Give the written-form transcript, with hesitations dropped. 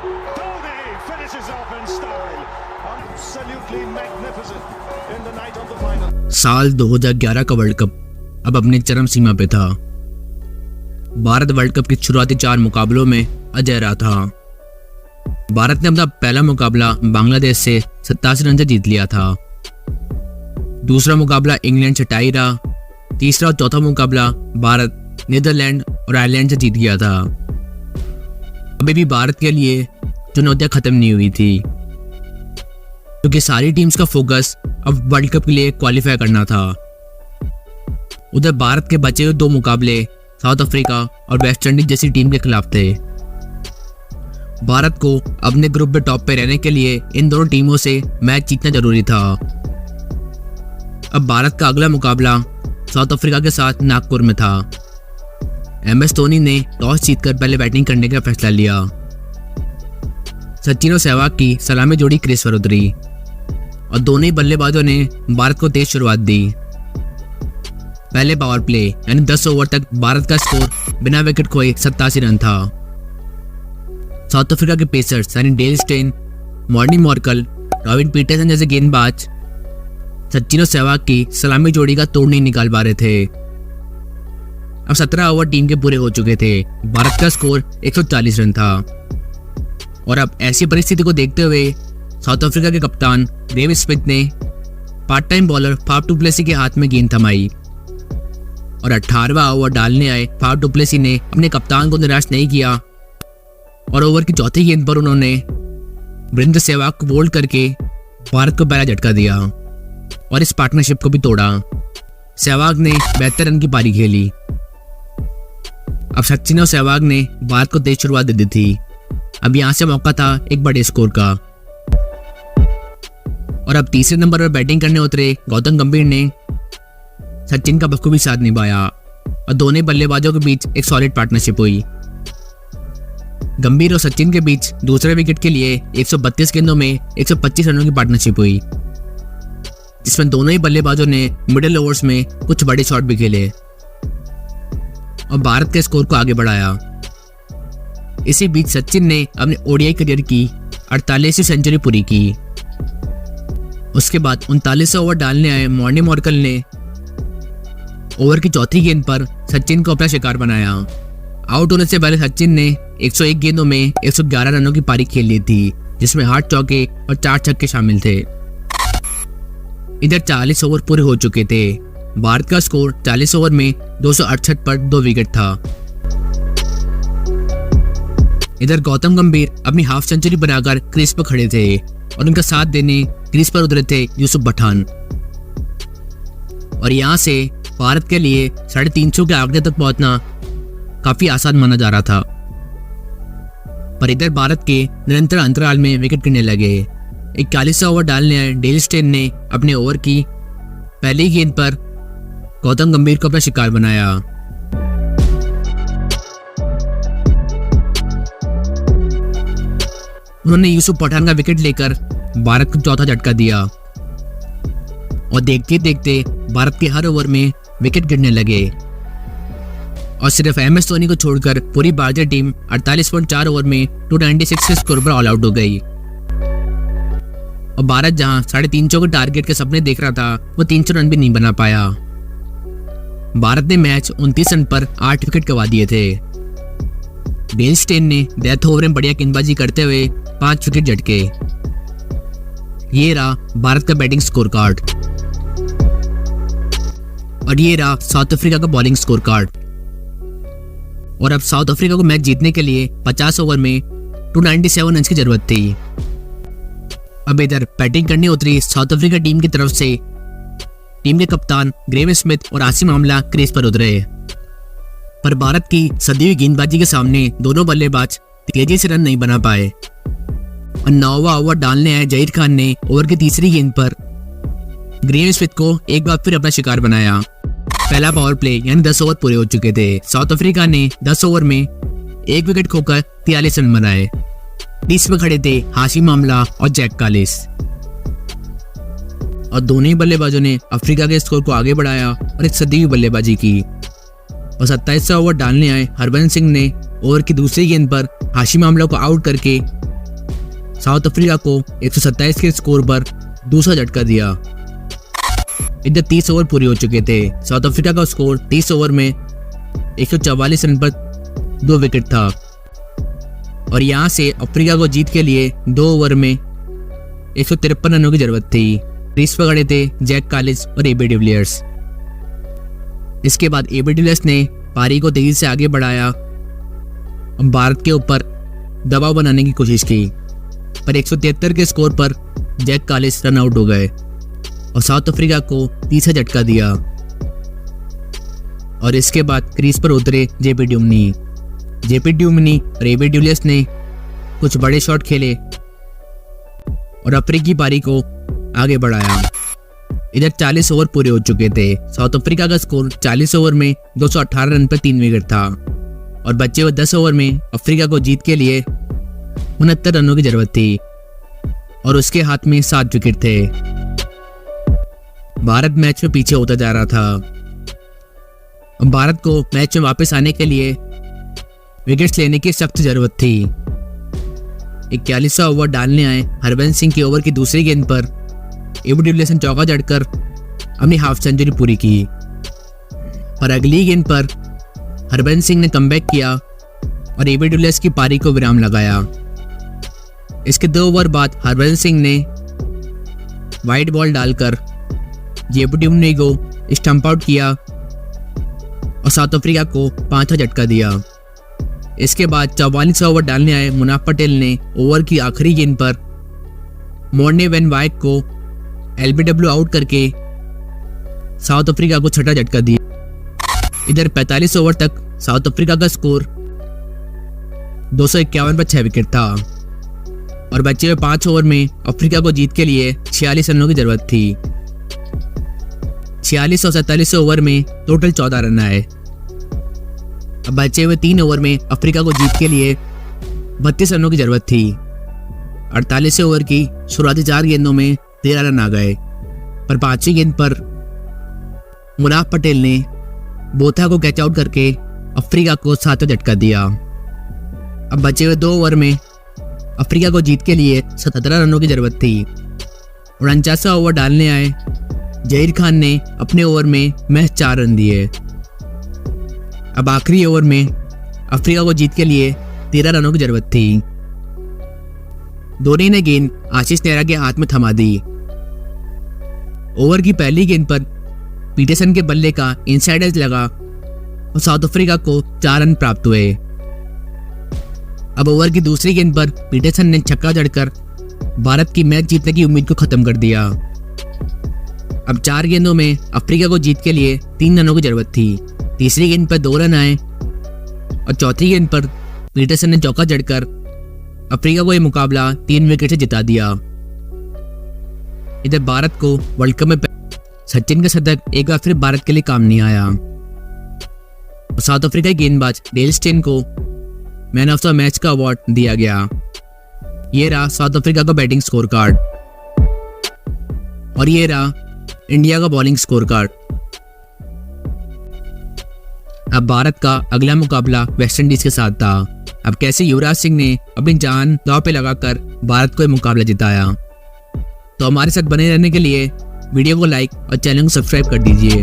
Dhoni finishes off in style. Absolutely magnificent in the night of the final. साल 2011 का world cup अब अपनी चरम सीमा पे था। भारत वर्ल्ड कप की शुरुआती 4 मुकाबलों में अजय रहा था। भारत ने अपना पहला मुकाबला बांग्लादेश से 87 रन से जीत लिया था। दूसरा मुकाबला इंग्लैंड से टाई रहा। तीसरा और चौथा मुकाबला भारत नीदरलैंड और आयरलैंड से जीत गया था। अभी भी भारत के लिए चुनौतियां खत्म नहीं हुई थी, क्योंकि सारी टीम्स का फोकस अब वर्ल्ड कप के लिए क्वालिफाई करना था। उधर भारत के बचे हुए 2 मुकाबले साउथ अफ्रीका और वेस्ट इंडीज जैसी टीम के खिलाफ थे। भारत को अपने ग्रुप में टॉप पे रहने के लिए इन दोनों टीमों से मैच जीतना जरूरी था। अब भारत का अगला मुकाबला साउथ अफ्रीका के साथ नागपुर में था। MS धोनी ने टॉस जीतकर पहले बैटिंग करने का फैसला लिया। सचिन और सहवाग की सलामी जोड़ी क्रीज पर उतरी और दोनों ही बल्लेबाजों ने भारत को तेज शुरुआत दी। पहले पावर प्ले यानी 10 ओवर तक भारत का स्कोर बिना विकेट खोए 87 रन था। साउथ अफ्रीका के पेसर्स यानी Dale Steyn, Morne Morkel, Robin Peterson जैसे गेंदबाज सचिन और सहवाग की सलामी जोड़ी का तोड़ नहीं निकाल पा रहे थे। अब 17 ओवर टीम के पूरे हो चुके थे। भारत का स्कोर 140 रन था और अब ऐसी परिस्थिति को देखते हुए साउथ अफ्रीका के कप्तान ग्रेम स्मिथ ने part time bowler Faf du Plessis के हाथ में गेंद थमाई और 18वां ओवर डालने आए फाफ डु प्लेसी ने अपने कप्तान को निराश नहीं किया और ओवर की चौथी गेंद पर उन्होंने वीरेंद्र सहवाग को बोल्ड करके भारत को पहला झटका दिया और इस पार्टनरशिप को भी तोड़ा। सहवाग ने 72 रन की पारी खेली। अब सचिन और सहवाग ने भारत को तेज शुरुआत दे दी थी। अब यहां से मौका था एक बड़े स्कोर का और अब तीसरे नंबर पर बैटिंग करने उतरे गौतम गंभीर ने सचिन का बखूबी साथ निभाया और दोनों बल्लेबाजों के बीच एक सॉलिड पार्टनरशिप हुई। गंभीर और सचिन के बीच दूसरे विकेट के लिए 132 गेंदों में 125 रनों की पार्टनरशिप हुई, जिसमें दोनों ही बल्लेबाजों ने मिडिल ओवर्स में कुछ बड़े शॉट भी खेले और भारत के स्कोर को आगे बढ़ाया। इसी बीच सचिन ने अपने ओडीआई करियर की 48वीं सेंचुरी पूरी की। उसके बाद 39 ओवर डालने आए मॉर्नी मॉर्कल ने ओवर की चौथी गेंद पर सचिन को अपना शिकार बनाया। आउट होने से पहले सचिन ने 101 गेंदों में 111 रनों की पारी खेल ली थी, जिसमें 8 चौके और 4 छक्के शामिल थे। इधर 40 ओवर पूरे हो चुके थे। भारत का स्कोर 40 ओवर में 268 पर 2 विकेट था। इधर गौतम गंभीर अपनी हाफ सेंचुरी बनाकर क्रीज पर खड़े थे और उनका साथ देने क्रीज पर उतरे थे यूसुफ पठान और यहां से भारत के लिए 350 के आंकड़े तक पहुंचना काफी आसान माना जा रहा था। पर इधर भारत के निरंतर अंतराल में विकेट गिरने लगे। 41 ओवर डालने आए डेल स्टेन ने अपने ओवर की पहली गेंद पर गौतम गंभीर को अपना शिकार बनाया। उन्होंने यूसुफ पठान का विकेट लेकर भारत को चौथा झटका दिया और देखते देखते भारत के हर ओवर में विकेट गिरने लगे और सिर्फ MS धोनी को छोड़कर पूरी भारतीय टीम 48.4 ओवर में 296 के स्कोर पर ऑल आउट हो गई और भारत जहां 350 के टारगेट के सपने देख रहा था, वो 300 रन भी नहीं बना पाया। भारत ने मैच 29 रन पर 8 विकेट गंवा दिए थे। डेल स्टेन ने डेथ ओवर में बढ़िया गेंदबाजी करते हुए 5 विकेट झटके। ये रहा भारत का बैटिंग स्कोर कार्ड और ये रहा साउथ अफ्रीका का बॉलिंग स्कोर कार्ड। और अब साउथ अफ्रीका को मैच जीतने के लिए 50 ओवर में 297 रन की जरूरत थी। अब इधर बैटिंग करने उतरी साउथ अफ्रीका टीम की तरफ से टीम के कप्तान ग्रेम स्मिथ और आसिम आमला क्रीज पर उतरे, पर भारत की सदी हुई गेंदबाजी के सामने दोनों बल्लेबाज तेजी से रन नहीं बना पाए और 9वां ओवर डालने आए जहीर खान ने ओवर की तीसरी गेंद पर ग्रेम स्मिथ को एक बार फिर अपना शिकार बनाया। पहला पावर प्ले यानी 10 ओवर पूरे हो चुके थे। साउथ अफ्रीका ने 10 ओवर में 1 विकेट खोकर 43 रन बनाए। क्रीज पर खड़े थे हाशिम आमला और जैक कालिस और दोनों ही बल्लेबाजों ने अफ्रीका के स्कोर को आगे बढ़ाया और एक सदी हुई बल्लेबाजी की और 27वां ओवर डालने आए हरभजन सिंह ने ओवर की दूसरी गेंद पर हाशिम आमला को आउट करके साउथ अफ्रीका को 127 के स्कोर पर दूसरा झटका दिया। इधर 30 ओवर पूरे हो चुके थे। साउथ अफ्रीका का स्कोर 30 ओवर में 144 रन पर 2 विकेट था और यहाँ से अफ्रीका को जीत के लिए 2 ओवर में 153 रनों की जरूरत थी। क्रीज पर खड़े थे जैक कालिस और एबी डिविलियर्स। इसके बाद एबी डिविलियर्स ने पारी को तेजी से आगे बढ़ाया और भारत के ऊपर दबाव बनाने की कोशिश की, पर 173 के स्कोर पर जैक कालिस रन आउट हो गए और साउथ अफ्रीका को तीसरा झटका दिया। और इसके बाद क्रीज पर उतरे जेपी ड्यूमनी और एबी डिविलियर्स ने कुछ बड़े शॉट खेले और अफ्रीकी पारी को आगे बढ़ाया। इधर 40 ओवर पूरे हो चुके थे। साउथ अफ्रीका का स्कोर 40 ओवर में 218 रन पर 3 विकेट था और बचे हुए 10 ओवर में अफ्रीका को जीत के लिए 69 रनों की जरूरत थी और उसके हाथ में 7 विकेट थे। भारत मैच में पीछे होता जा रहा था। भारत को मैच में वापस आने के लिए विकेट्स लेने की सख्त जरूरत थी। 41वां ओवर डालने आए हरबंस सिंह की ओवर की दूसरी गेंद पर एबी डिविलियर्स ने चौका जड़कर अपनी हाफ सेंचुरी पूरी की और अगली गेंद पर हरबंस सिंह ने कमबैक किया और एबी डिविलियर्स की पारी को विराम लगाया। इसके 2 ओवर बाद हरबंस सिंह ने वाइड बॉल डालकर जेपी ड्यूमनी को स्टंप आउट किया और साउथ अफ्रीका को 5वां झटका दिया। इसके बाद 44वां ओवर डालने आए मुनाफ पटेल ने ओवर की आखिरी गेंद पर मोर्ने वैन वाइक को एलबीडब्ल्यू आउट करके साउथ अफ्रीका को 6वां झटका दिया। इधर 45 ओवर तक साउथ अफ्रीका का स्कोर 251 पर 6 विकेट था और बचे हुए 5 ओवर में अफ्रीका को जीत के लिए 46 रनों की जरूरत थी। 46 और 47 ओवर में टोटल 14 रन आए। अब बचे हुए 3 ओवर में अफ्रीका को जीत के लिए 32 रनों की जरूरत थी। 48 ओवर की शुरुआती 4 गेंदों में 13 रन आ गए, पर 5वीं गेंद पर मुनाफ पटेल ने बोथा को कैच आउट करके अफ्रीका को 7वां झटका दिया। अब बचे हुए 2 ओवर में अफ्रीका को जीत के लिए 17 रनों की जरूरत थी। 49वां ओवर डालने आए जहीर खान ने अपने ओवर में महज 4 रन दिए। अब आखिरी ओवर में अफ्रीका को जीत के लिए 13 रनों की जरूरत थी। धोनी ने गेंद आशीष नेहरा के हाथ में थमा दी। ओवर की पहली गेंद पर पीटरसन के बल्ले का इनसाइड एज लगा और साउथ अफ्रीका को 4 रन प्राप्त हुए। अब ओवर की दूसरी गेंद पर पीटरसन ने छक्का जड़कर भारत की मैच जीतने की उम्मीद को खत्म कर दिया। अब 4 गेंदों में अफ्रीका को जीत के लिए 3 रनों की जरूरत थी। तीसरी गेंद पर 2 रन आए और चौथी गेंद पर पीटरसन ने चौका जड़कर अफ्रीका को यह मुकाबला 3 विकेट से जिता दिया। इधर भारत को वर्ल्ड कप में सचिन का शतक एक बार फिर भारत के लिए काम नहीं आया और साउथ अफ्रीका के गेंदबाज डेल स्टेन को मैन ऑफ द मैच का अवार्ड दिया गया। ये रहा साउथ अफ्रीका का बैटिंग स्कोर कार्ड और ये रहा इंडिया का बॉलिंग स्कोर कार्ड। अब भारत का अगला मुकाबला वेस्ट इंडीज के साथ था। अब कैसे युवराज सिंह ने अपनी जान दांव पे लगाकर भारत को यह मुकाबला जिताया। तो हमारे साथ बने रहने के लिए वीडियो को लाइक और चैनल को सब्सक्राइब कर दीजिए।